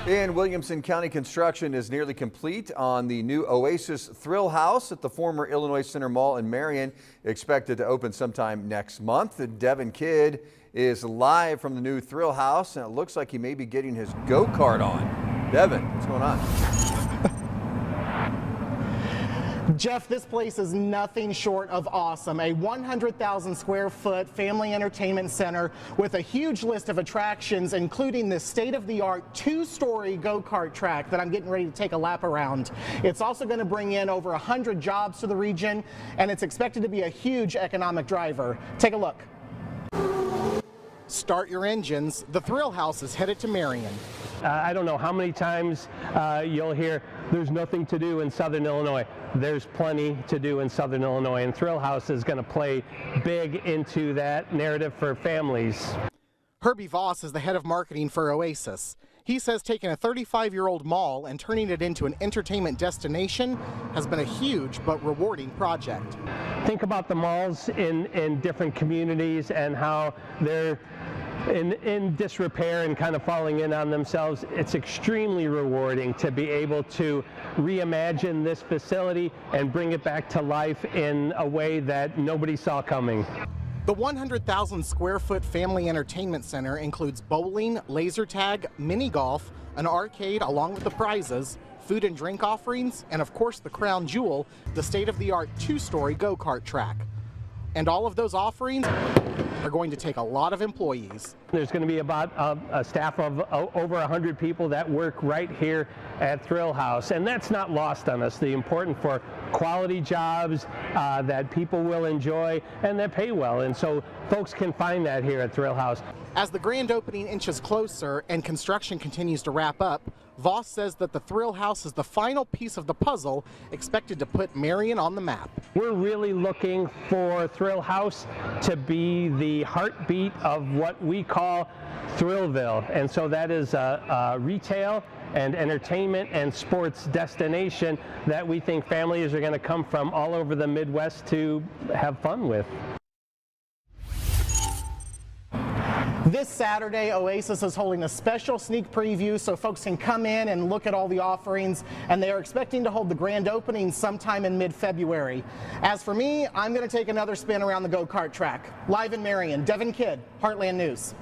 In Williamson County, construction is nearly complete on the new Oasis Thrillhouse at the former Illinois Center Mall in Marion, expected to open sometime next month. Devin Kidd is live from the new Thrillhouse, and it looks like he may be getting his go-kart on. Devin, what's going on? Jeff, this place is nothing short of awesome. A 100,000 square foot family entertainment center with a huge list of attractions, including this state-of-the-art 2-story go-kart track that I'm getting ready to take a lap around. It's also going to bring in over 100 jobs to the region, and it's expected to be a huge economic driver. Take a look. Start your engines. The Thrillhouse is headed to Marion. I don't know how many times you'll hear there's nothing to do in Southern Illinois. There's plenty to do in Southern Illinois, and Thrillhouse is going to play big into that narrative for families. Herbie Voss is the head of marketing for Oasis. He says taking a 35-year-old mall and turning it into an entertainment destination has been a huge but rewarding project. Think about the malls in different communities and how they're in disrepair and kind of falling in on themselves. It's extremely rewarding to be able to reimagine this facility and bring it back to life in a way that nobody saw coming. The 100,000 square foot family entertainment center includes bowling, laser tag, mini golf, an arcade along with the prizes, food and drink offerings, and of course the crown jewel, the state-of-the-art 2-story go-kart track. And all of those offerings are going to take a lot of employees. There's going to be about a staff of over 100 people that work right here at Thrillhouse, and that's not lost on us. The important for quality jobs that people will enjoy and that pay well, and so folks can find that here at Thrillhouse. As the grand opening inches closer and construction continues to wrap up, Voss says that the Thrillhouse is the final piece of the puzzle expected to put Marion on the map. We're really looking for Thrillhouse to be the heartbeat of what we call Thrillville, and so that is a retail and entertainment and sports destination that we think families are going to come from all over the Midwest to have fun with. This Saturday, Oasis is holding a special sneak preview so folks can come in and look at all the offerings, and they are expecting to hold the grand opening sometime in mid-February. As for me, I'm going to take another spin around the go-kart track. Live in Marion, Devin Kidd, Heartland News.